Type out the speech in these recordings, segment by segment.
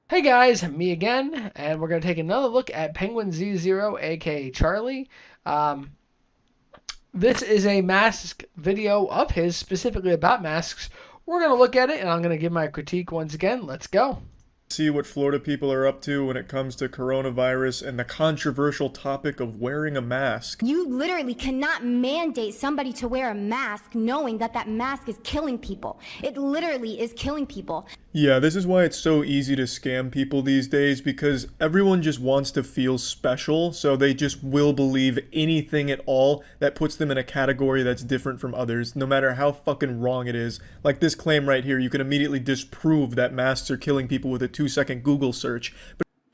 Hey guys, me again, and we're going to take another look at Penguin Z0, aka Charlie. Um, this is a mask video of his, specifically about masks. We're going to look at it, and I'm going to give my critique once again. Let's go. See what Florida people are up to when it comes to coronavirus and the controversial topic of wearing a mask. You literally cannot mandate somebody to wear a mask knowing that that mask is killing people. It literally is killing people. Yeah, this is why it's so easy to scam people these days because everyone just wants to feel special, so they just will believe anything at all that puts them in a category that's different from others, no matter how fucking wrong it is. Like this claim right here, you can immediately disprove that masks are killing people with a 2-second Google search.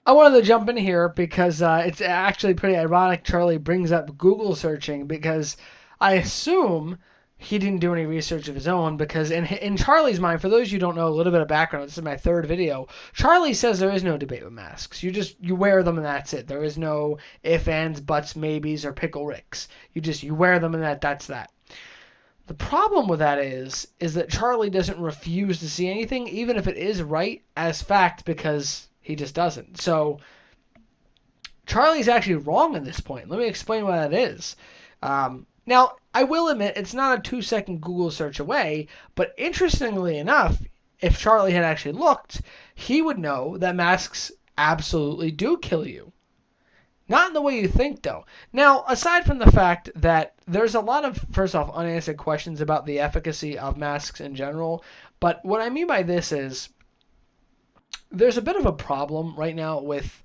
I wanted to jump in here because it's actually pretty ironic Charlie brings up Google searching because I assume he didn't do any research of his own because in Charlie's mind, for those of you who don't know a little bit of background, this is my third video. Charlie says there is no debate with masks. You wear them and that's it. There is no if, ands, buts, maybes, or pickle ricks. You wear them and that's that. The problem with that is that Charlie doesn't refuse to see anything, even if it is right, as fact because he just doesn't. So Charlie's actually wrong at this point. Let me explain why that is. Now, I will admit it's not a 2-second Google search away, but interestingly enough, if Charlie had actually looked, he would know that masks absolutely do kill you. Not in the way you think, though. Now, aside from the fact that there's a lot of, first off, unanswered questions about the efficacy of masks in general, but what I mean by this is there's a bit of a problem right now with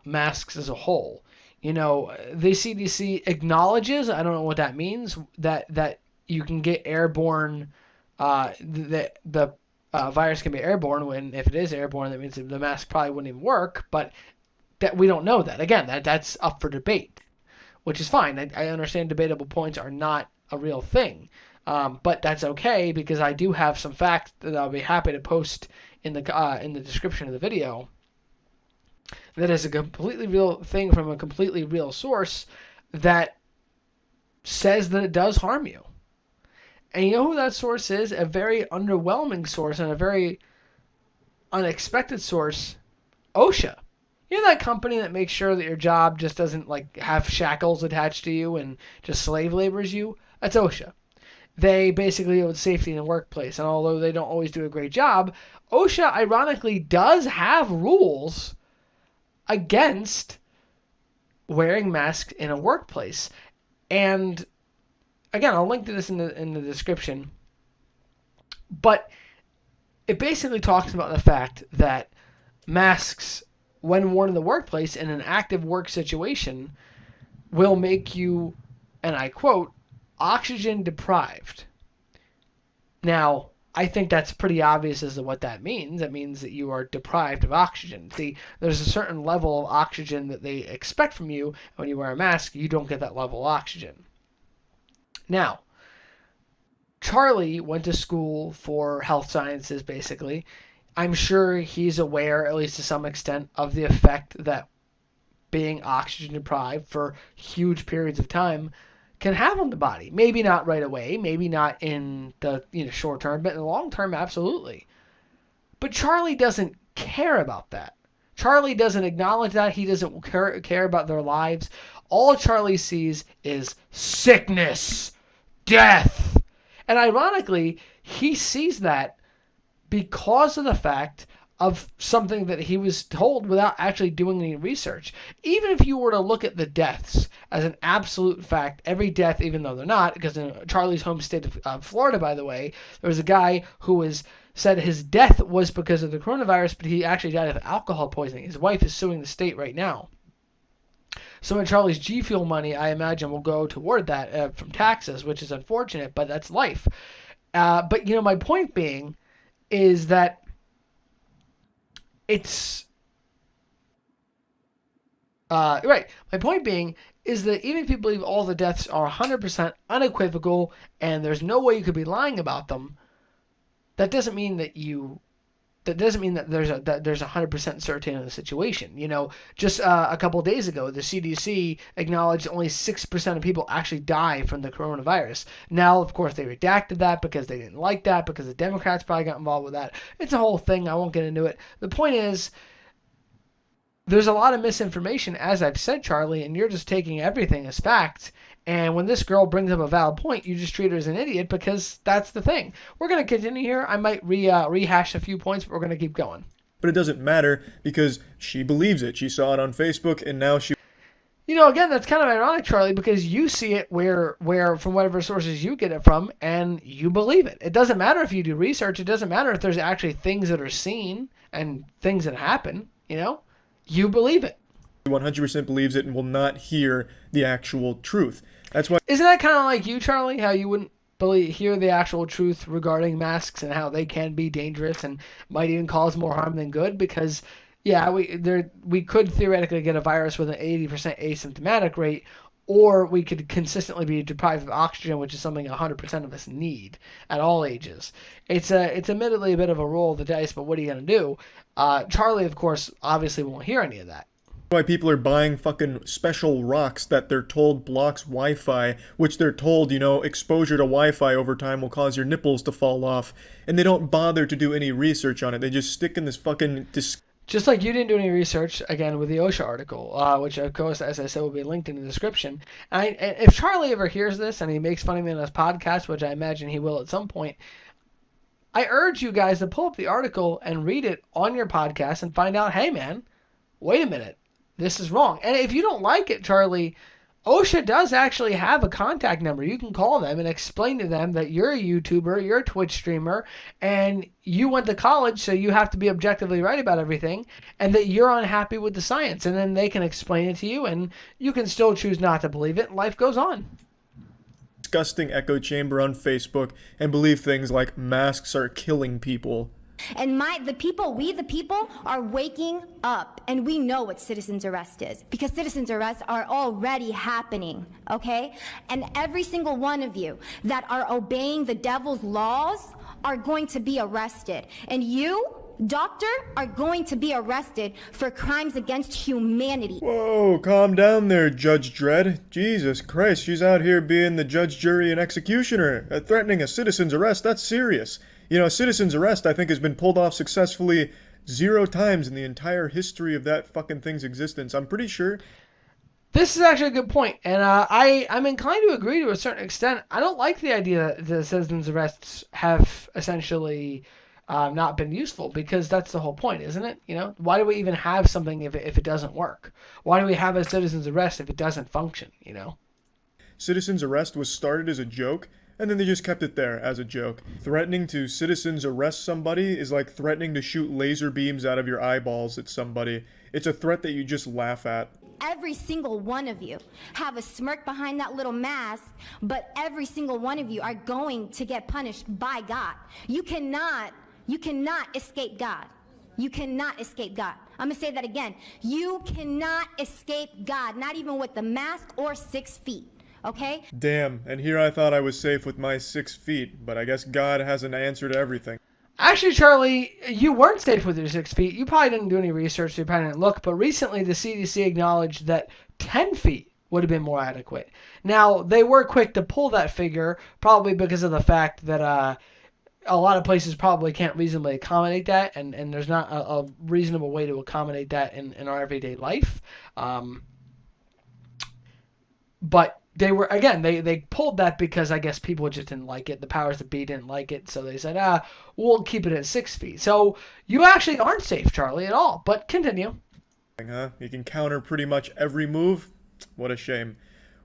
masks as a whole. The CDC acknowledges, I don't know what that means, that you can get airborne, the virus can be airborne. When if it is airborne, that means the mask probably wouldn't even work. But that we don't know that. Again, that's up for debate, which is fine. I understand debatable points are not a real thing, but that's okay because I do have some facts that I'll be happy to post in the description of the video. That is a completely real thing from a completely real source that says that it does harm you. And you know who that source is? A very underwhelming source and a very unexpected source, OSHA. You know that company that makes sure that your job just doesn't like have shackles attached to you and just slave labors you? That's OSHA. They basically deal with safety in the workplace, and although they don't always do a great job, OSHA ironically does have rules against wearing masks in a workplace. And again, I'll link to this in the description. But it basically talks about the fact that masks, when worn in the workplace in an active work situation, will make you, and I quote, oxygen deprived. Now, I think that's pretty obvious as to what that means. It means that you are deprived of oxygen. See, there's a certain level of oxygen that they expect from you. When you wear a mask, you don't get that level of oxygen. Now, Charlie went to school for health sciences, basically. I'm sure he's aware, at least to some extent, of the effect that being oxygen deprived for huge periods of time can have on the body. Maybe not right away, maybe not in the short term, but in the long term, absolutely. But Charlie doesn't care about that. Charlie doesn't acknowledge that. He doesn't care about their lives. All Charlie sees is sickness, death. And ironically, he sees that because of the fact of something that he was told without actually doing any research. Even if you were to look at the deaths as an absolute fact, every death, even though they're not, because in Charlie's home state of Florida, by the way, there was a guy who was said his death was because of the coronavirus, but he actually died of alcohol poisoning. His wife is suing the state right now. So in Charlie's G Fuel money, I imagine will go toward that from taxes, which is unfortunate, but that's life. But my point being is that it's right. My point being is that even if you believe all the deaths are 100% unequivocal and there's no way you could be lying about them, that doesn't mean that you that doesn't mean that there's 100% certainty in the situation. Just a couple of days ago, the CDC acknowledged only 6% of people actually die from the coronavirus. Now, of course, they redacted that because they didn't like that, because the Democrats probably got involved with that. It's a whole thing. I won't get into it. The point is, there's a lot of misinformation, as I've said, Charlie, and you're just taking everything as fact. And when this girl brings up a valid point, you just treat her as an idiot, because that's the thing. We're going to continue here. I might rehash a few points, but we're going to keep going. But it doesn't matter because she believes it. She saw it on Facebook, and now she... Again, that's kind of ironic, Charlie, because you see it where from whatever sources you get it from, and you believe it. It doesn't matter if you do research. It doesn't matter if there's actually things that are seen and things that happen, You believe it. 100% believes it and will not hear the actual truth. That's why... Isn't that kind of like you, Charlie? How you wouldn't hear the actual truth regarding masks and how they can be dangerous and might even cause more harm than good? Because, yeah, we could theoretically get a virus with an 80% asymptomatic rate, or we could consistently be deprived of oxygen, which is something 100% of us need at all ages. It's admittedly a bit of a roll of the dice, but what are you going to do? Charlie, of course, obviously won't hear any of that. Why people are buying fucking special rocks that they're told blocks Wi-Fi, which they're told, exposure to Wi-Fi over time will cause your nipples to fall off, and they don't bother to do any research on it. They just stick in this fucking... Just like you didn't do any research, again, with the OSHA article, which, of course, as I said, will be linked in the description. And if Charlie ever hears this and he makes fun of me on his podcast, which I imagine he will at some point, I urge you guys to pull up the article and read it on your podcast and find out, hey, man, wait a minute. This is wrong. And if you don't like it, Charlie, OSHA does actually have a contact number. You can call them and explain to them that you're a YouTuber, you're a Twitch streamer, and you went to college, so you have to be objectively right about everything, and that you're unhappy with the science. And then they can explain it to you, and you can still choose not to believe it, and life goes on. Disgusting echo chamber on Facebook and believe things like masks are killing people. And we the people, are waking up, and we know what citizen's arrest is, because citizen's arrests are already happening, okay? And every single one of you that are obeying the devil's laws are going to be arrested. And you, doctor, are going to be arrested for crimes against humanity. Whoa, calm down there, Judge Dredd. Jesus Christ, she's out here being the judge, jury, and executioner. Threatening a citizen's arrest, that's serious. A citizen's arrest, I think, has been pulled off successfully 0 times in the entire history of that fucking thing's existence. I'm pretty sure. This is actually a good point, and I'm inclined to agree to a certain extent. I don't like the idea that the citizen's arrests have essentially not been useful, because that's the whole point, isn't it? Why do we even have something if it doesn't work? Why do we have a citizen's arrest if it doesn't function, Citizen's arrest was started as a joke, and then they just kept it there as a joke. Threatening to citizens arrest somebody is like threatening to shoot laser beams out of your eyeballs at somebody. It's a threat that you just laugh at. Every single one of you have a smirk behind that little mask, but every single one of you are going to get punished by God. You cannot escape God. You cannot escape God. I'm going to say that again. You cannot escape God, not even with the mask or 6 feet. Okay? Damn, and here I thought I was safe with my 6 feet, but I guess God has an answer to everything. Actually, Charlie, you weren't safe with your 6 feet. You probably didn't do any research, so you probably didn't look, but recently the CDC acknowledged that 10 feet would have been more adequate. Now, they were quick to pull that figure, probably because of the fact that a lot of places probably can't reasonably accommodate that, and there's not a reasonable way to accommodate that in our everyday life. But they pulled that because I guess people just didn't like it. The powers that be didn't like it, so they said, we'll keep it at 6 feet. So you actually aren't safe, Charlie, at all. But continue. Huh? You can counter pretty much every move? What a shame.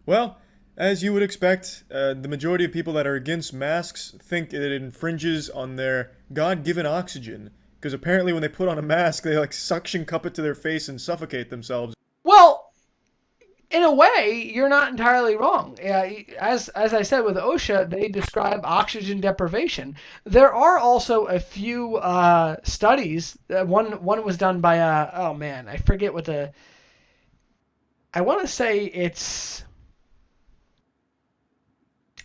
Well, as you would expect, the majority of people that are against masks think it infringes on their God-given oxygen. Because apparently when they put on a mask, they suction cup it to their face and suffocate themselves. Well, in a way, you're not entirely wrong. As I said with OSHA, they describe oxygen deprivation. There are also a few studies. One was done by I forget what I want to say it's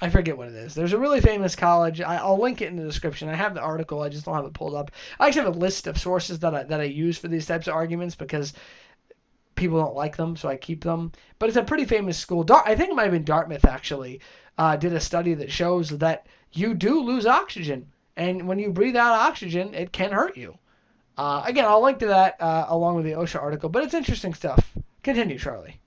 I forget what it is. There's a really famous college. I'll link it in the description. I have the article. I just don't have it pulled up. I actually have a list of sources that I use for these types of arguments because people don't like them, so I keep them. But it's a pretty famous school. I think it might have been Dartmouth, actually, did a study that shows that you do lose oxygen. And when you breathe out oxygen, it can hurt you. Again, I'll link to that along with the OSHA article. But it's interesting stuff. Continue, Charlie.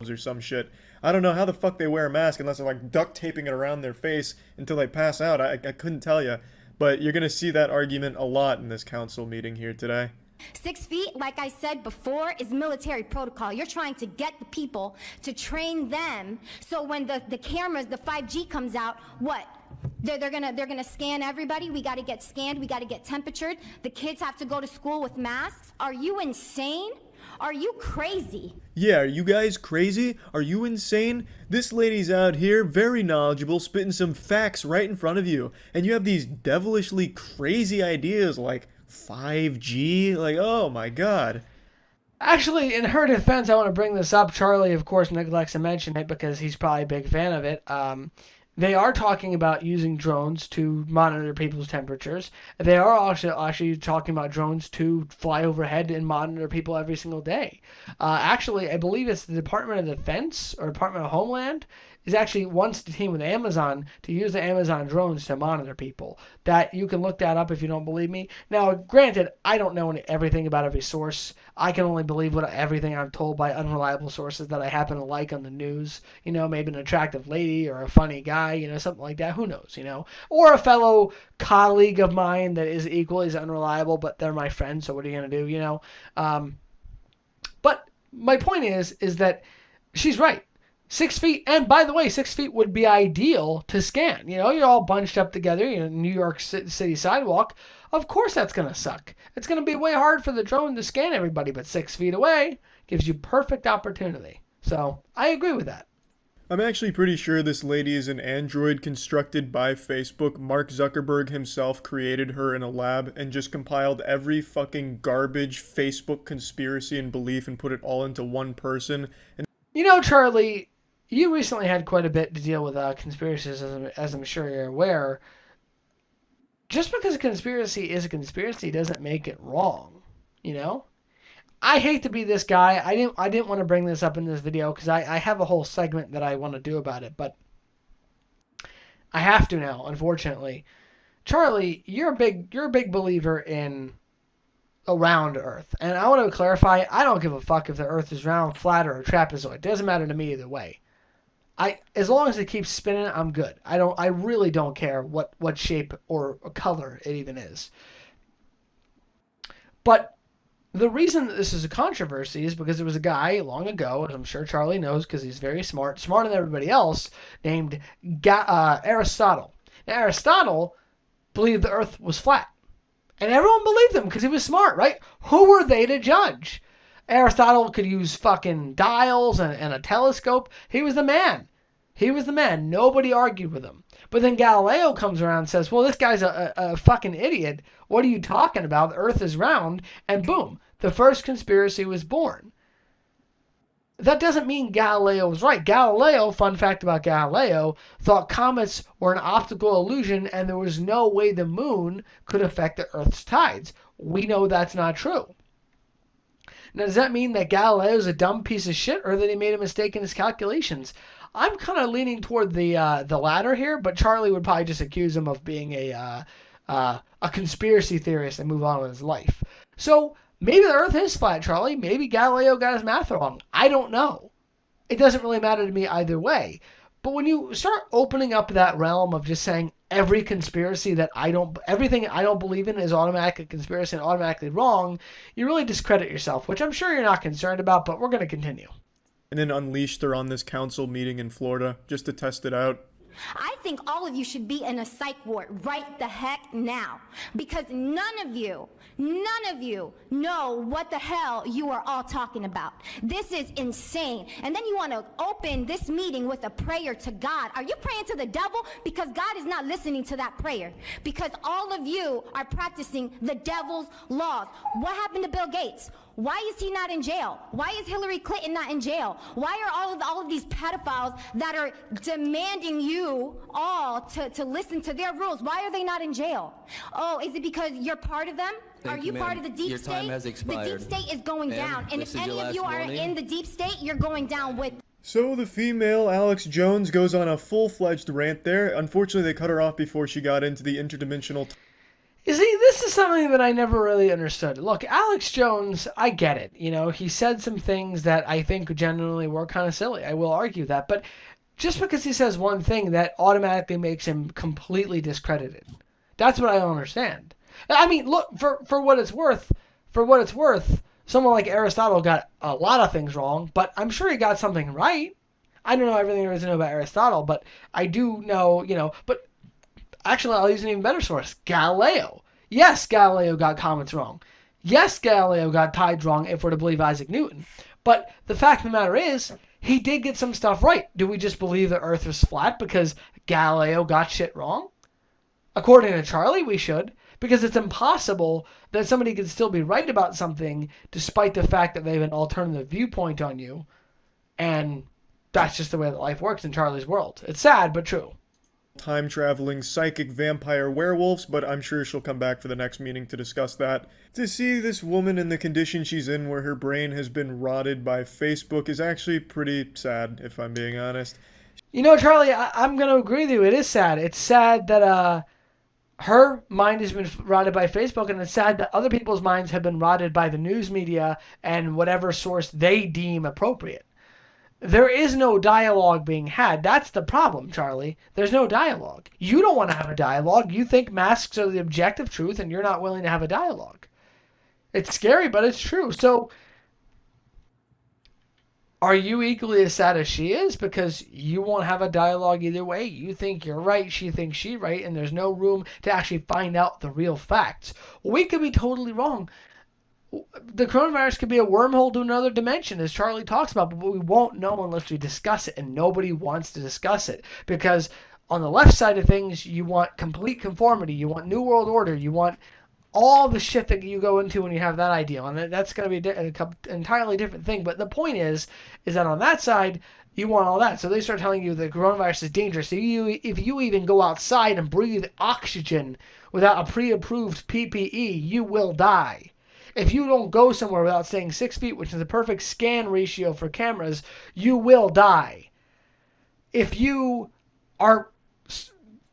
Or some shit. I don't know how the fuck they wear a mask unless they're like duct taping it around their face until they pass out. I couldn't tell you. But you're going to see that argument a lot in this council meeting here today. 6 feet, like I said before, is military protocol. You're trying to get the people to train them so when the cameras, the 5G comes out, what? They're gonna scan everybody. We got to get scanned. We got to get temperatured. The kids have to go to school with masks. Are you insane? Are you crazy? Yeah, are you guys crazy? Are you insane? This lady's out here, very knowledgeable, spitting some facts right in front of you. And you have these devilishly crazy ideas like 5G? Like, oh my god. Actually, in her defense, I want to bring this up. Charlie, of course, neglects to mention it because he's probably a big fan of it. They are talking about using drones to monitor people's temperatures. They are also actually talking about drones to fly overhead and monitor people every single day. Actually, I believe it's the Department of Defense or Department of Homeland is actually wants to team with Amazon to use the Amazon drones to monitor people. That you can look that up if you don't believe me. Now, granted, I don't know everything about every source. I can only believe everything I'm told by unreliable sources that I happen to like on the news. You know, maybe an attractive lady or a funny guy, you know, something like that. Who knows, you know? Or a fellow colleague of mine that is equally as unreliable, but they're my friend, so what are you going to do, you know? But my point is that she's right. 6 feet, and by the way, 6 feet would be ideal to scan. You know, you're all bunched up together, you know, New York City sidewalk. Of course that's going to suck. It's going to be way hard for the drone to scan everybody, but 6 feet away gives you perfect opportunity. So I agree with that. I'm actually pretty sure this lady is an android constructed by Facebook. Mark Zuckerberg himself created her in a lab and just compiled every fucking garbage Facebook conspiracy and belief and put it all into one person. And you know, Charlie, you recently had quite a bit to deal with conspiracies, as I'm sure you're aware. Just because a conspiracy is a conspiracy doesn't make it wrong, you know? I hate to be this guy. I didn't want to bring this up in this video because I have a whole segment that I want to do about it, but I have to now, unfortunately. Charlie, you're a big believer in a round Earth, and I want to clarify, I don't give a fuck if the Earth is round, flat, or a trapezoid. It doesn't matter to me either way. As long as it keeps spinning, I'm good. I really don't care what shape or color it even is. But the reason that this is a controversy is because there was a guy long ago, as I'm sure Charlie knows because he's very smart, smarter than everybody else, named Aristotle. Now, Aristotle believed the Earth was flat. And everyone believed him because he was smart, right? Who were they to judge? Aristotle could use fucking dials and a telescope. He was the man. He was the man. Nobody argued with him. But then Galileo comes around and says, well, this guy's a fucking idiot. What are you talking about? The Earth is round. And boom, the first conspiracy was born. That doesn't mean Galileo was right. Galileo, fun fact about Galileo, thought comets were an optical illusion and there was no way the moon could affect the Earth's tides. We know that's not true. Now, does that mean that Galileo's a dumb piece of shit or that he made a mistake in his calculations? I'm kind of leaning toward the latter here, but Charlie would probably just accuse him of being a conspiracy theorist and move on with his life. So maybe the Earth is flat, Charlie. Maybe Galileo got his math wrong. I don't know. It doesn't really matter to me either way. But when you start opening up that realm of just saying every conspiracy everything I don't believe in is automatically a conspiracy and automatically wrong, you really discredit yourself, which I'm sure you're not concerned about, but we're going to continue. And then unleashed her on this council meeting in Florida just to test it out. I think all of you should be in a psych ward right the heck now, because none of you know what the hell you are all talking about. This is insane. And then you want to open this meeting with a prayer to God. Are you praying to the devil? Because God is not listening to that prayer. Because all of you are practicing the devil's laws. What happened to Bill Gates? Why is he not in jail? Why is Hillary Clinton not in jail? Why are all of these pedophiles that are demanding you you all to listen to their rules? Why are they not in jail? Oh, is it because you're part of them? Are you part of the deep state? Your time has expired. The deep state is going down. And if any of you are in the deep state, you're going down with. So the female Alex Jones goes on a full-fledged rant there. Unfortunately, they cut her off before she got into the interdimensional. You see, this is something that I never really understood. Look, Alex Jones, I get it. You know, he said some things that I think genuinely were kind of silly. I will argue that. But just because he says one thing, that automatically makes him completely discredited. That's what I don't understand. I mean, look, for what it's worth, someone like Aristotle got a lot of things wrong, but I'm sure he got something right. I don't know everything there is to know about Aristotle, but I do know, but actually I'll use an even better source, Galileo. Yes, Galileo got comets wrong. Yes, Galileo got tides wrong, if we're to believe Isaac Newton. But the fact of the matter is, he did get some stuff right. Do we just believe the Earth was flat because Galileo got shit wrong? According to Charlie, we should. Because it's impossible that somebody could still be right about something despite the fact that they have an alternative viewpoint on you. And that's just the way that life works in Charlie's world. It's sad, but true. Time-traveling psychic vampire werewolves, but I'm sure she'll come back for the next meeting to discuss that. To see this woman in the condition she's in where her brain has been rotted by Facebook is actually pretty sad, if I'm being honest. You know, Charlie, I'm going to agree with you. It is sad. It's sad that her mind has been rotted by Facebook, and it's sad that other people's minds have been rotted by the news media and whatever source they deem appropriate. There is no dialogue being had. That's the problem, Charlie. There's no dialogue. You don't want to have a dialogue. You think masks are the objective truth, and you're not willing to have a dialogue. It's scary, but it's true. So, are you equally as sad as she is? Because you won't have a dialogue either way. You think you're right, she thinks she's right, and there's no room to actually find out the real facts. We could be totally wrong. The coronavirus could be a wormhole to another dimension, as Charlie talks about, but we won't know unless we discuss it, and nobody wants to discuss it. Because on the left side of things, you want complete conformity, you want New World Order, you want all the shit that you go into when you have that idea. And that's going to be an entirely different thing. But the point is that on that side, you want all that. So they start telling you that coronavirus is dangerous. So if you even go outside and breathe oxygen without a pre-approved PPE, you will die. If you don't go somewhere without staying 6 feet, which is the perfect scan ratio for cameras, you will die. If you are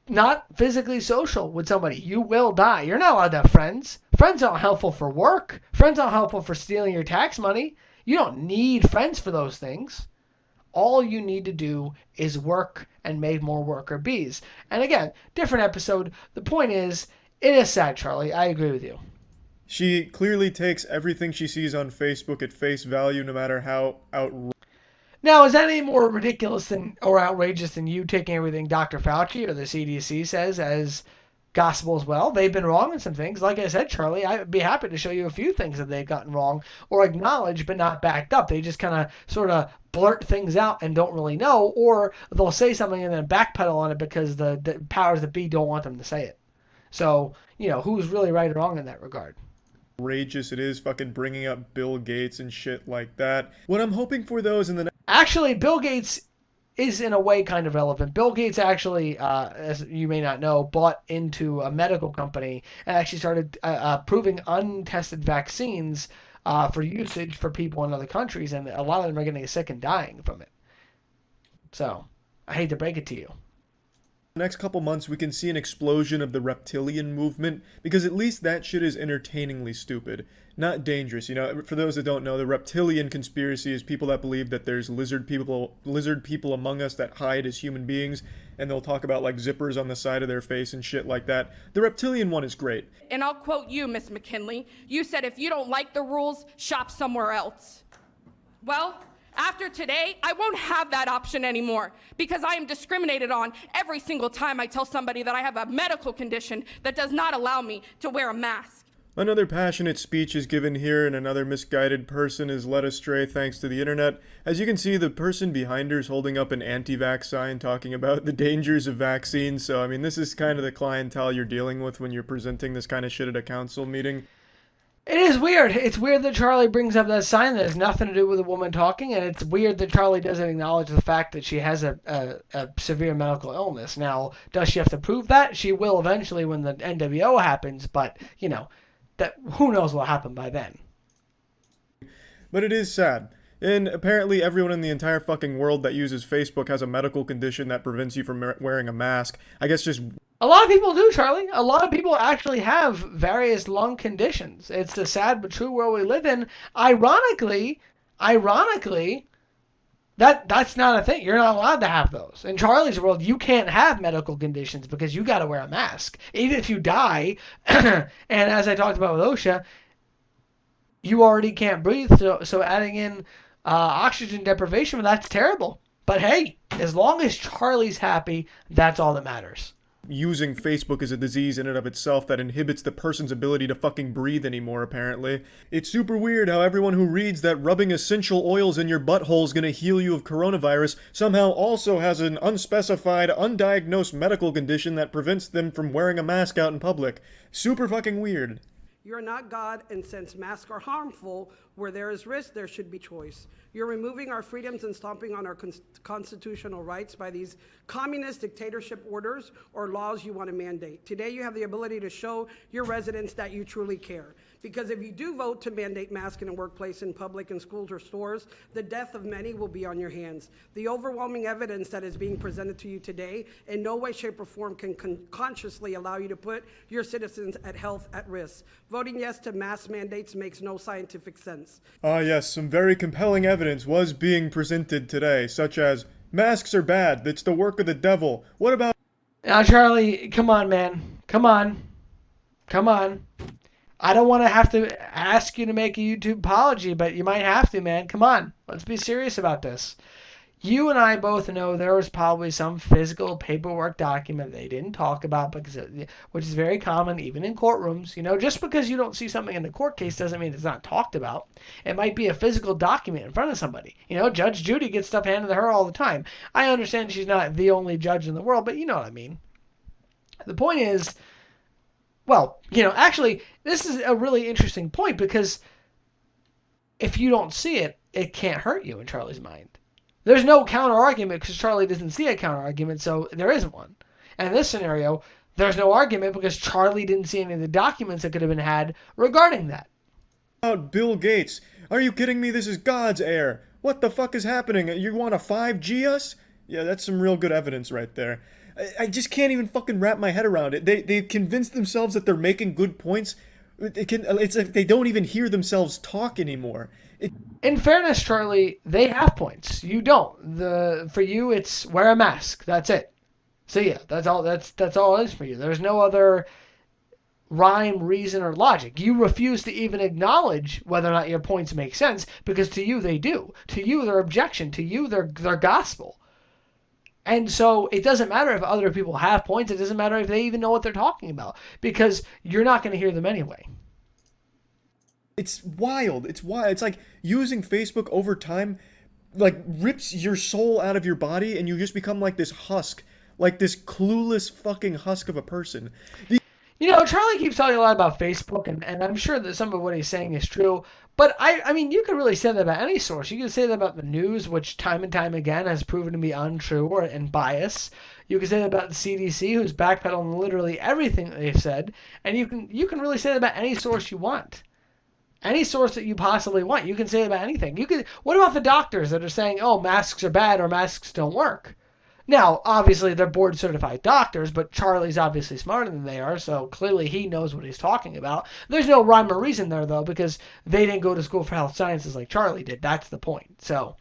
not physically social with somebody, you will die. You're not allowed to have friends. Friends aren't helpful for work. Friends aren't helpful for stealing your tax money. You don't need friends for those things. All you need to do is work and make more worker bees. And again, different episode. The point is, it is sad, Charlie. I agree with you. She clearly takes everything she sees on Facebook at face value, no matter how outrageous. Now, is that any more ridiculous or outrageous than you taking everything Dr. Fauci or the CDC says as gospel as well? They've been wrong in some things. Like I said, Charlie, I'd be happy to show you a few things that they've gotten wrong or acknowledged but not backed up. They just kind of sort of blurt things out and don't really know, or they'll say something and then backpedal on it because the powers that be don't want them to say it. So, who's really right or wrong in that regard? Outrageous it is, fucking bringing up Bill Gates and shit like that. What I'm hoping for, though, is in the next... Actually, Bill Gates is in a way kind of relevant. Bill Gates actually, as you may not know, bought into a medical company and actually started approving untested vaccines for usage for people in other countries, and a lot of them are getting sick and dying from it. So, I hate to break it to you. Next couple months we can see an explosion of the reptilian movement, because at least that shit is entertainingly stupid, not dangerous. For those that don't know, the reptilian conspiracy is people that believe that there's lizard people among us that hide as human beings, and they'll talk about like zippers on the side of their face and shit like that. The reptilian one is great. And I'll quote you, Miss McKinley. You said if you don't like the rules, shop somewhere else. Well, after today, I won't have that option anymore because I am discriminated on every single time I tell somebody that I have a medical condition that does not allow me to wear a mask. Another passionate speech is given here, and another misguided person is led astray thanks to the internet. As you can see, the person behind her is holding up an anti-vax sign talking about the dangers of vaccines. So, this is kind of the clientele you're dealing with when you're presenting this kind of shit at a council meeting. It is weird. It's weird that Charlie brings up that sign that has nothing to do with a woman talking, and it's weird that Charlie doesn't acknowledge the fact that she has a severe medical illness. Now, does she have to prove that? She will eventually when the NWO happens, but, that who knows what will happen by then. But it is sad. And apparently everyone in the entire fucking world that uses Facebook has a medical condition that prevents you from wearing a mask. I guess just... A lot of people do, Charlie. A lot of people actually have various lung conditions. It's the sad but true world we live in. Ironically, that's not a thing. You're not allowed to have those. In Charlie's world, you can't have medical conditions because you got to wear a mask. Even if you die, and as I talked about with OSHA, you already can't breathe. So adding in oxygen deprivation, that's terrible. But hey, as long as Charlie's happy, that's all that matters. Using Facebook is a disease in and of itself that inhibits the person's ability to fucking breathe anymore, apparently. It's super weird how everyone who reads that rubbing essential oils in your butthole is gonna heal you of coronavirus somehow also has an unspecified, undiagnosed medical condition that prevents them from wearing a mask out in public. Super fucking weird. You're not God, and since masks are harmful, where there is risk, there should be choice. You're removing our freedoms and stomping on our constitutional rights by these communist dictatorship orders or laws you want to mandate. Today, you have the ability to show your residents that you truly care. Because if you do vote to mandate masks in a workplace, in public, in schools or stores, the death of many will be on your hands. The overwhelming evidence that is being presented to you today in no way, shape, or form can consciously allow you to put your citizens' health at risk. Voting yes to mask mandates makes no scientific sense. Yes, some very compelling evidence was being presented today, such as, masks are bad, it's the work of the devil. What about... Now, Charlie, come on, man. Come on. I don't want to have to ask you to make a YouTube apology, but you might have to, man. Come on. Let's be serious about this. You and I both know there was probably some physical paperwork document they didn't talk about, which is very common even in courtrooms. Just because you don't see something in the court case doesn't mean it's not talked about. It might be a physical document in front of somebody. Judge Judy gets stuff handed to her all the time. I understand she's not the only judge in the world, but you know what I mean. The point is, well, actually, this is a really interesting point because if you don't see it, it can't hurt you in Charlie's mind. There's no counter-argument because Charlie doesn't see a counter-argument, so there isn't one. And in this scenario, there's no argument because Charlie didn't see any of the documents that could have been had regarding that. About Bill Gates? Are you kidding me? This is God's heir. What the fuck is happening? You want to 5G us? Yeah, that's some real good evidence right there. I just can't even fucking wrap my head around it. They've convinced themselves that they're making good points. It's like they don't even hear themselves talk anymore. In fairness, Charlie, they have points. You don't. For you, it's wear a mask. That's it. So yeah, that's all it is for you. There's no other rhyme, reason, or logic. You refuse to even acknowledge whether or not your points make sense because to you they do. To you, they're objection. To you, they're gospel. And so it doesn't matter if other people have points. It doesn't matter if they even know what they're talking about because you're not going to hear them anyway. It's wild. It's wild. It's like using Facebook over time, like rips your soul out of your body and you just become like this husk, like this clueless fucking husk of a person. Charlie keeps talking a lot about Facebook, and I'm sure that some of what he's saying is true. But, I mean, you can really say that about any source. You can say that about the news, which time and time again has proven to be untrue and biased. You can say that about the CDC, who's backpedaling literally everything that they've said. And you can really say that about any source you want. Any source that you possibly want. You can say that about anything. What about the doctors that are saying, oh, masks are bad or masks don't work? Now, obviously, they're board-certified doctors, but Charlie's obviously smarter than they are, so clearly he knows what he's talking about. There's no rhyme or reason there, though, because they didn't go to school for health sciences like Charlie did. That's the point. So,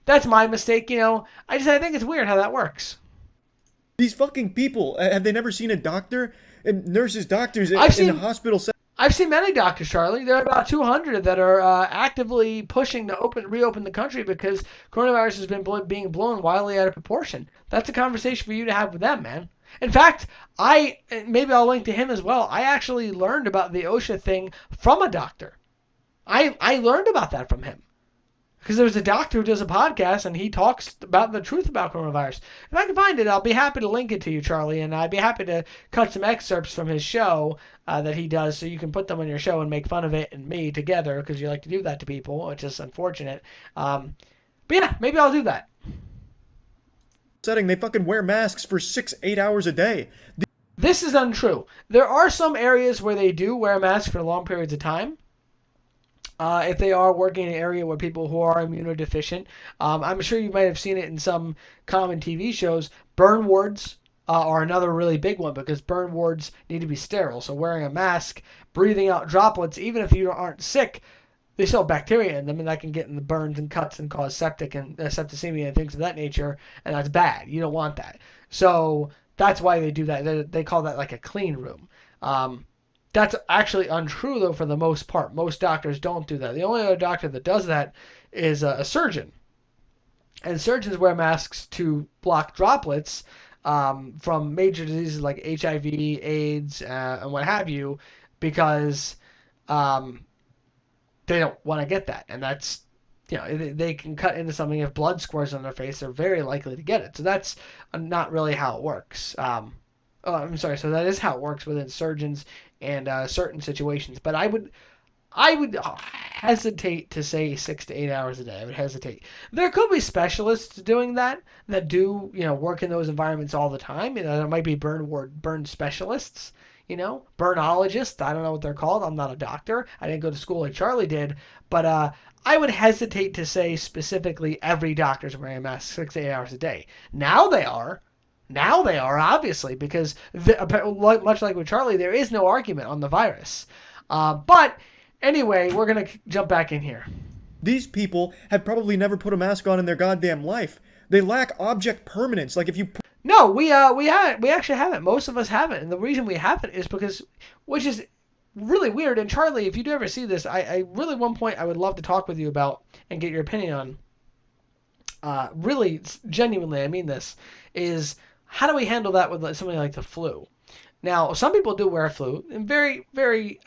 that's my mistake, I think it's weird how that works. These fucking people, have they never seen a doctor? And nurses, doctors in the hospital setting? I've seen many doctors, Charlie. There are about 200 that are actively pushing to reopen the country because coronavirus has been being blown wildly out of proportion. That's a conversation for you to have with them, man. In fact, maybe I'll link to him as well. I actually learned about the OSHA thing from a doctor. I learned about that from him. Because there's a doctor who does a podcast and he talks about the truth about coronavirus. If I can find it, I'll be happy to link it to you, Charlie, and I'd be happy to cut some excerpts from his show that he does so you can put them on your show and make fun of it and me together because you like to do that to people, which is unfortunate. But yeah, maybe I'll do that. Setting, they fucking wear masks for 6-8 hours a day. This is untrue. There are some areas where they do wear masks for long periods of time. If they are working in an area where people who are immunodeficient. I'm sure you might have seen it in some common TV shows. Burn wards are another really big one because burn wards need to be sterile. So wearing a mask, breathing out droplets, even if you aren't sick, they still have bacteria in them, and that can get in the burns and cuts and cause septic and septicemia and things of that nature, and that's bad. You don't want that. So that's why they do that. They call that like a clean room. That's actually untrue, though, for the most part. Most doctors don't do that. The only other doctor that does that is a surgeon. And surgeons wear masks to block droplets from major diseases like HIV, AIDS, and what have you, because they don't want to get that. And that's, they can cut into something. If blood squirts on their face, they're very likely to get it. So that's not really how it works. I'm sorry. So that is how it works within surgeons and certain situations. But I would hesitate to say 6 to 8 hours a day. I would hesitate. There could be specialists doing that do work in those environments all the time. There might be burn specialists. Burnologists. I don't know what they're called. I'm not a doctor. I didn't go to school like Charlie did. But I would hesitate to say specifically every doctor's wearing a mask 6 to 8 hours a day. Now they are, obviously, because much like with Charlie, there is no argument on the virus. But anyway, we're going to jump back in here. These people have probably never put a mask on in their goddamn life. They lack object permanence. Like if you... No, we haven't. We actually haven't. Most of us haven't. And the reason we haven't is because, which is really weird. And Charlie, if you do ever see this, I really, one point I would love to talk with you about and get your opinion on, really, genuinely, I mean this, is how do we handle that with something like the flu? Now, some people do wear flu in very, very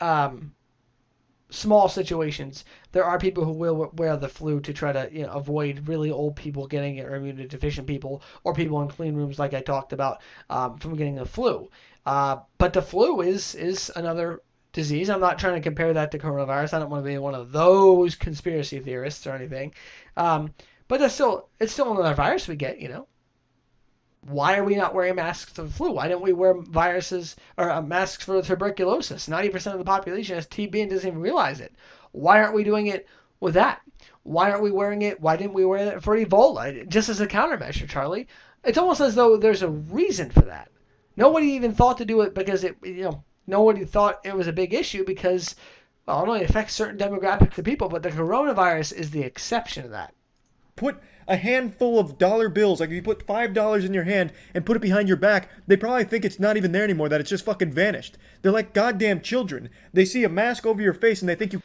small situations. There are people who will wear the flu to try to avoid really old people getting it, or immunodeficient people, or people in clean rooms like I talked about from getting the flu. But the flu is another disease. I'm not trying to compare that to coronavirus. I don't want to be one of those conspiracy theorists or anything. But it's still another virus we get. Why are we not wearing masks for the flu? Why don't we wear masks for tuberculosis? 90% of the population has TB and doesn't even realize it. Why aren't we doing it with that? Why aren't we wearing it? Why didn't we wear it for Ebola? Just as a countermeasure, Charlie. It's almost as though there's a reason for that. Nobody even thought to do it because nobody thought it was a big issue because, well, it only affects certain demographics of people, but the coronavirus is the exception to that. Put a handful of dollar bills, like if you put $5 in your hand and put it behind your back, they probably think it's not even there anymore, that it's just fucking vanished. They're like goddamn children. They see a mask over your face and they think you...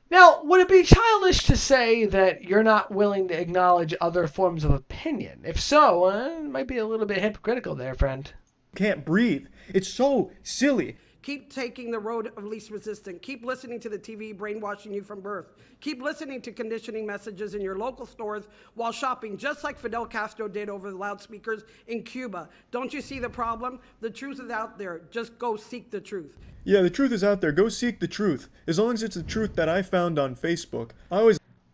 Now, would it be childish to say that you're not willing to acknowledge other forms of opinion? If so, it might be a little bit hypocritical there, friend. Can't breathe. It's so silly. Keep taking the road of least resistance. Keep listening to the TV brainwashing you from birth. Keep listening to conditioning messages in your local stores while shopping, just like Fidel Castro did over the loudspeakers in Cuba. Don't you see the problem? The truth is out there. Just go seek the truth. Yeah, the truth is out there. Go seek the truth. As long as it's the truth that I found on Facebook.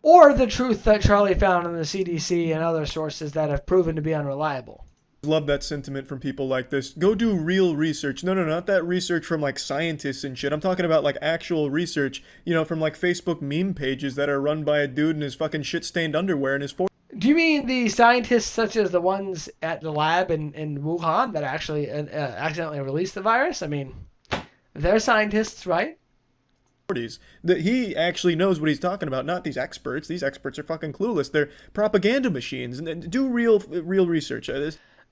Or the truth that Charlie found in the CDC and other sources that have proven to be unreliable. Love that sentiment from people like this. Go do real research. No, not that research from like scientists and shit. I'm talking about like actual research, from like Facebook meme pages that are run by a dude in his fucking shit-stained underwear and his Do you mean the scientists such as the ones at the lab in Wuhan that actually accidentally released the virus? I mean, they're scientists, right? That he actually knows what he's talking about, not these experts. These experts are fucking clueless. They're propaganda machines. And do real research.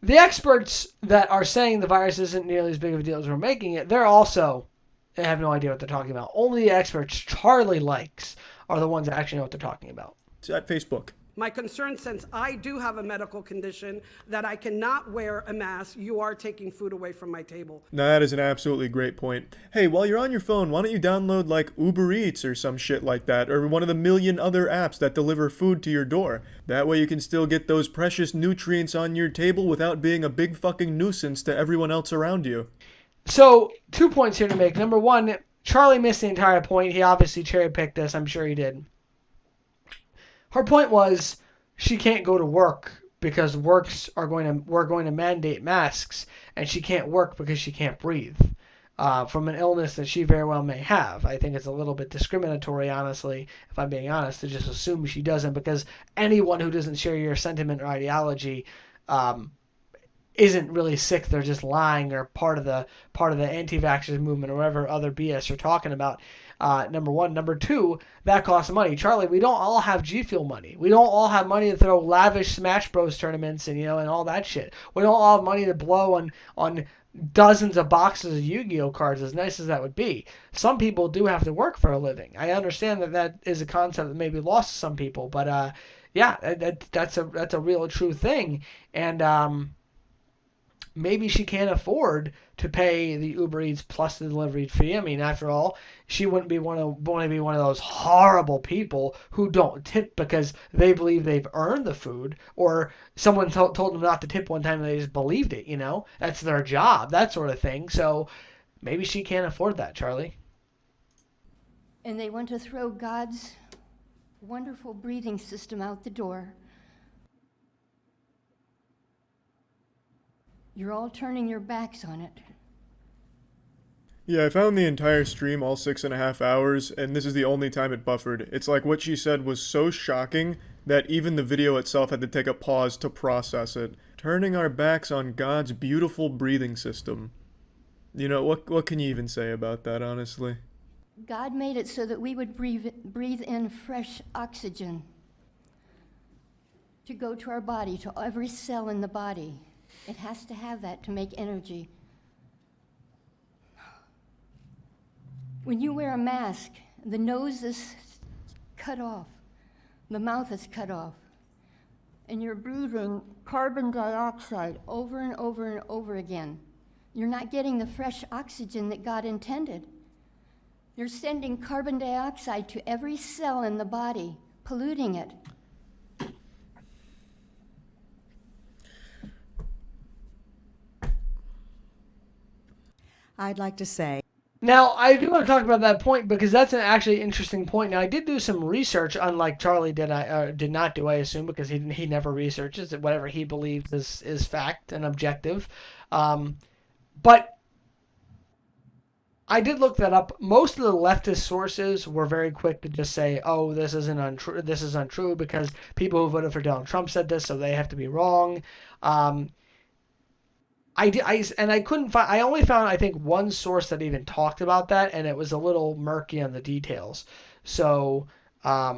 The experts that are saying the virus isn't nearly as big of a deal as we're making it, they have no idea what they're talking about. Only the experts Charlie likes are the ones that actually know what they're talking about. It's at Facebook. My concern, since I do have a medical condition that I cannot wear a mask, you are taking food away from my table. Now that is an absolutely great point. Hey, while you're on your phone, why don't you download like Uber Eats or some shit like that, or one of the million other apps that deliver food to your door. That way you can still get those precious nutrients on your table without being a big fucking nuisance to everyone else around you. So 2 points here to make. Number one, Charlie missed the entire point. He obviously cherry-picked this. I'm sure he did. Her point was she can't go to work because we're going to mandate masks, and she can't work because she can't breathe from an illness that she very well may have. I think it's a little bit discriminatory, honestly, if I'm being honest, to just assume she doesn't, because anyone who doesn't share your sentiment or ideology isn't really sick. They're just lying, or part of the anti-vaxxers movement, or whatever other BS you're talking about. Number one. Number two, that costs money. Charlie, we don't all have G Fuel money. We don't all have money to throw lavish Smash Bros tournaments and and all that shit. We don't all have money to blow on dozens of boxes of Yu-Gi-Oh cards, as nice as that would be. Some people do have to work for a living. I understand that is a concept that may be lost to some people, but yeah, that's a real true thing. And maybe she can't afford to pay the Uber Eats plus the delivery fee. I mean, after all, she wouldn't want to be one of those horrible people who don't tip because they believe they've earned the food, or someone told them not to tip one time and they just believed it. That's their job, that sort of thing. So maybe she can't afford that, Charlie. And they want to throw God's wonderful breathing system out the door. You're all turning your backs on it. Yeah, I found the entire stream, all 6.5 hours, and this is the only time it buffered. It's like what she said was so shocking that even the video itself had to take a pause to process it. Turning our backs on God's beautiful breathing system. What can you even say about that, honestly? God made it so that we would breathe in fresh oxygen to go to our body, to every cell in the body. It has to have that to make energy. When you wear a mask, the nose is cut off, the mouth is cut off, and you're breathing carbon dioxide over and over and over again. You're not getting the fresh oxygen that God intended. You're sending carbon dioxide to every cell in the body, polluting it. I'd like to say. Now, I do want to talk about that point because that's an actually interesting point. Now, I did do some research, unlike Charlie did not do, I assume, because he never researches it. Whatever he believes is fact and objective. But I did look that up. Most of the leftist sources were very quick to just say, "Oh, this is untrue because people who voted for Donald Trump said this, so they have to be wrong." I couldn't find. I only found, I think, one source that even talked about that, and it was a little murky on the details. So, I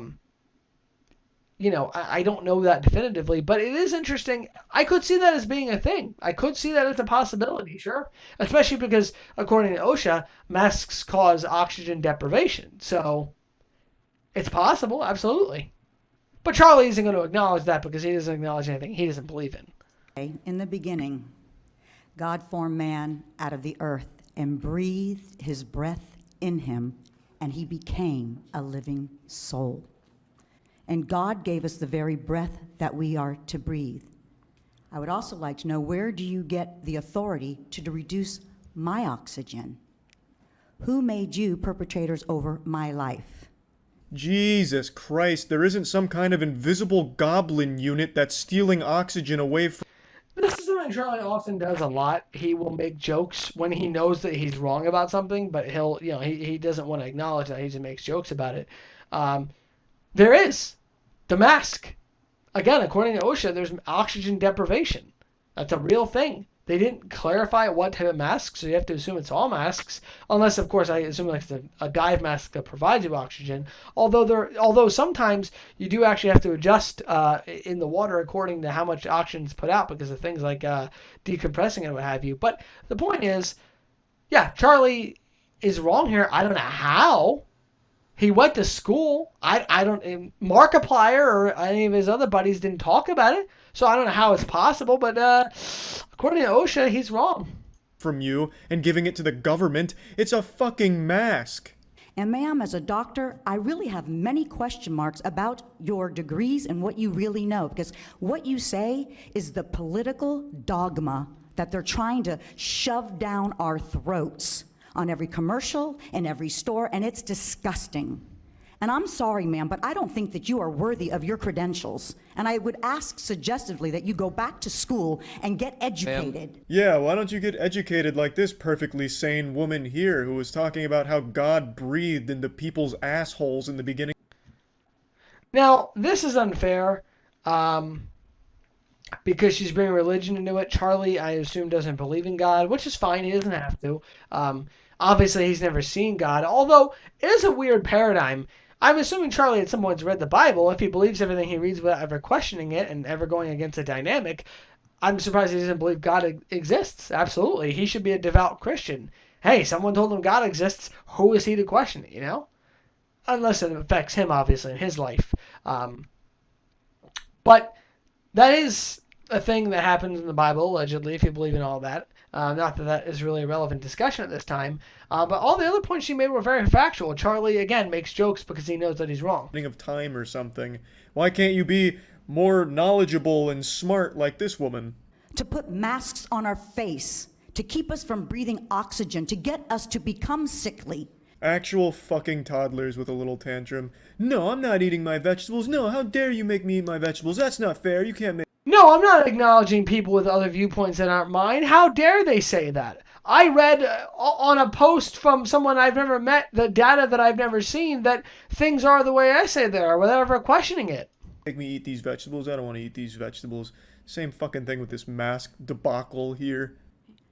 don't know that definitively, but it is interesting. I could see that as being a thing. I could see that as a possibility, sure. Especially because, according to OSHA, masks cause oxygen deprivation. So, it's possible, absolutely. But Charlie isn't going to acknowledge that because he doesn't acknowledge anything he doesn't believe in. In the beginning, God formed man out of the earth and breathed his breath in him, and he became a living soul. And God gave us the very breath that we are to breathe. I would also like to know, where do you get the authority to reduce my oxygen? Who made you perpetrators over my life? Jesus Christ, there isn't some kind of invisible goblin unit that's stealing oxygen away from... This is something Charlie often does a lot. He will make jokes when he knows that he's wrong about something, but he doesn't want to acknowledge that. He just makes jokes about it. There is the mask. Again, according to OSHA, there's oxygen deprivation. That's a real thing. They didn't clarify what type of mask, so you have to assume it's all masks, unless, of course, I assume like a dive mask that provides you oxygen. Although sometimes you do actually have to adjust in the water according to how much oxygen is put out because of things like decompressing and what have you. But the point is, yeah, Charlie is wrong here. I don't know how He went to school. I don't. Markiplier or any of his other buddies didn't talk about it, so I don't know how it's possible. But according to OSHA, he's wrong. From you and giving it to the government. It's a fucking mask. And ma'am, as a doctor, I really have many question marks about your degrees and what you really know, because what you say is the political dogma that they're trying to shove down our throats on every commercial and every store, and it's disgusting. And I'm sorry, ma'am, but I don't think that you are worthy of your credentials. And I would ask suggestively that you go back to school and get educated. Yeah, why don't you get educated like this perfectly sane woman here who was talking about how God breathed into people's assholes in the beginning? Now, this is unfair because she's bringing religion into it. Charlie, I assume, doesn't believe in God, which is fine. He doesn't have to. Obviously, he's never seen God, although it is a weird paradigm. I'm assuming Charlie at some point has read the Bible. If he believes everything he reads without ever questioning it and ever going against the dynamic, I'm surprised he doesn't believe God exists. Absolutely. He should be a devout Christian. Hey, someone told him God exists. Who is he to question it, you know? Unless it affects him, obviously, in his life. But that is a thing that happens in the Bible, allegedly, if you believe in all that. Not that that is really a relevant discussion at this time. But all the other points she made were very factual. Charlie, again, makes jokes because he knows that he's wrong. Of time or something. Why can't you be more knowledgeable and smart like this woman? To put masks on our face, to keep us from breathing oxygen, to get us to become sickly. Actual fucking toddlers with a little tantrum. No, I'm not eating my vegetables. No, how dare you make me eat my vegetables? That's not fair. You can't make... No, I'm not acknowledging people with other viewpoints that aren't mine. How dare they say that? I read on a post from someone I've never met the data that I've never seen that things are the way I say they are without ever questioning it. Make me eat these vegetables? I don't want to eat these vegetables. Same fucking thing with this mask debacle here.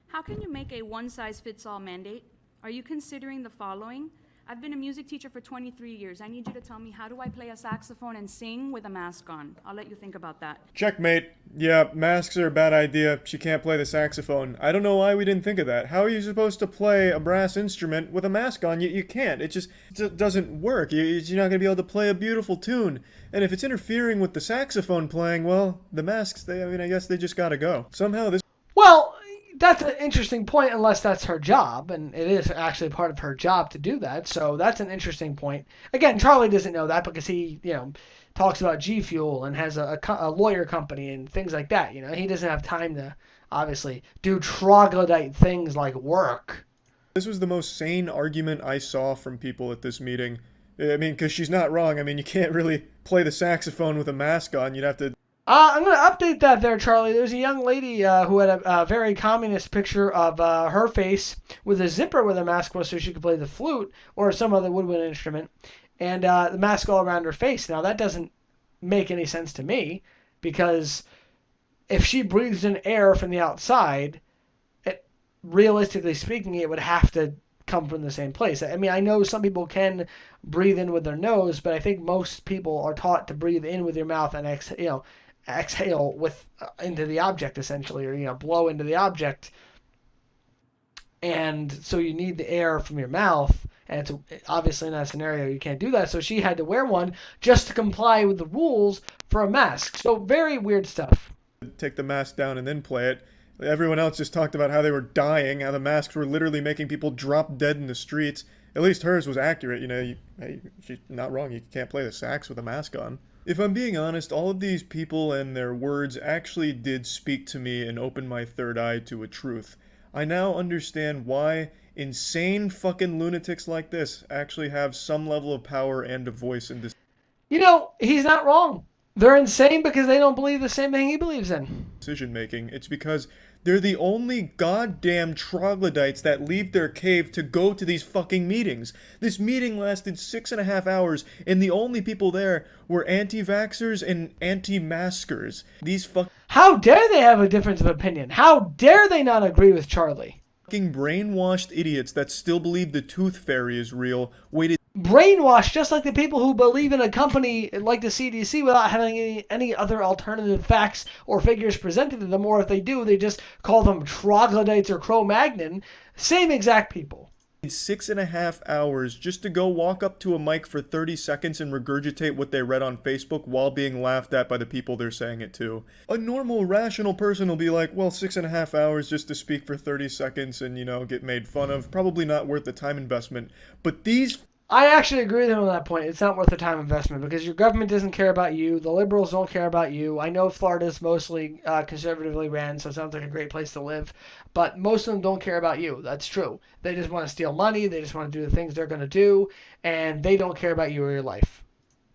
How can you make a one-size-fits-all mandate? Are you considering the following? I've been a music teacher for 23 years. I need you to tell me, how do I play a saxophone and sing with a mask on? I'll let you think about that. Checkmate. Yeah, masks are a bad idea. She can't play the saxophone. I don't know why we didn't think of that. How are you supposed to play a brass instrument with a mask on? You can't. It doesn't work. You're not going to be able to play a beautiful tune. And if it's interfering with the saxophone playing, well, the masks, I guess they just gotta go. Somehow this... Well, that's an interesting point, unless that's her job, and it is actually part of her job to do that, so that's an interesting point. Again, Charlie doesn't know that because he, talks about G Fuel and has a lawyer company and things like that, He doesn't have time to, obviously, do troglodyte things like work. This was the most sane argument I saw from people at this meeting. I mean, because she's not wrong. I mean, you can't really play the saxophone with a mask on. You'd have to... I'm going to update that there, Charlie. There's a young lady who had a very communist picture of her face with a zipper where the mask was so she could play the flute or some other woodwind instrument, and the mask all around her face. Now, that doesn't make any sense to me, because if she breathes in air from the outside, realistically speaking, it would have to come from the same place. I mean, I know some people can breathe in with their nose, but I think most people are taught to breathe in with your mouth and exhale with into the object, essentially, or blow into the object. And so you need the air from your mouth, and it's obviously in that scenario you can't do that, so she had to wear one just to comply with the rules for a mask. So very weird stuff. Take the mask down and then play it. Everyone else just talked about how they were dying, how the masks were literally making people drop dead in the streets. At least hers was accurate, she's not wrong, you can't play the sax with a mask on. If I'm being honest, all of these people and their words actually did speak to me and open my third eye to a truth. I now understand why insane fucking lunatics like this actually have some level of power and a voice in this. He's not wrong. They're insane because they don't believe the same thing he believes in. Decision making. It's because they're the only goddamn troglodytes that leave their cave to go to these fucking meetings. This meeting lasted 6.5 hours, and the only people there were anti-vaxxers and anti-maskers. How dare they have a difference of opinion? How dare they not agree with Charlie? Fucking brainwashed idiots that still believe the tooth fairy is real waited... Brainwashed, just like the people who believe in a company like the CDC without having any other alternative facts or figures presented to them, or if they do, they just call them troglodytes or Cro-Magnon. Same exact people. 6.5 hours just to go walk up to a mic for 30 seconds and regurgitate what they read on Facebook while being laughed at by the people they're saying it to. A normal, rational person will be like, well, 6.5 hours just to speak for 30 seconds and, get made fun of. Probably not worth the time investment. But these... I actually agree with him on that point. It's not worth the time investment because your government doesn't care about you. The liberals don't care about you. I know Florida's mostly conservatively ran, so it sounds like a great place to live. But most of them don't care about you. That's true. They just want to steal money. They just want to do the things they're going to do. And they don't care about you or your life.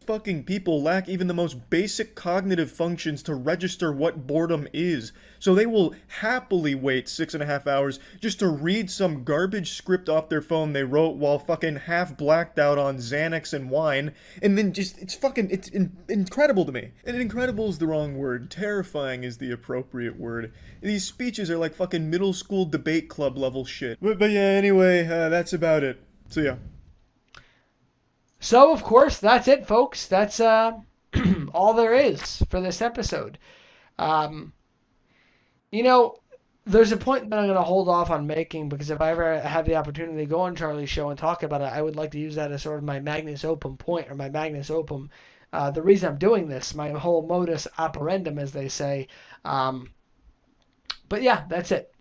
Fucking people lack even the most basic cognitive functions to register what boredom is. So they will happily wait 6.5 hours just to read some garbage script off their phone they wrote while fucking half blacked out on Xanax and wine. And then it's incredible to me. And incredible is the wrong word. Terrifying is the appropriate word. These speeches are like fucking middle school debate club level shit. But yeah, anyway, that's about it. See ya. So, of course, that's it, folks. That's all there is for this episode. There's a point that I'm going to hold off on making because if I ever have the opportunity to go on Charlie's show and talk about it, I would like to use that as sort of my magnus opum point or my magnus opum. The reason I'm doing this, my whole modus operandum, as they say. But yeah, that's it.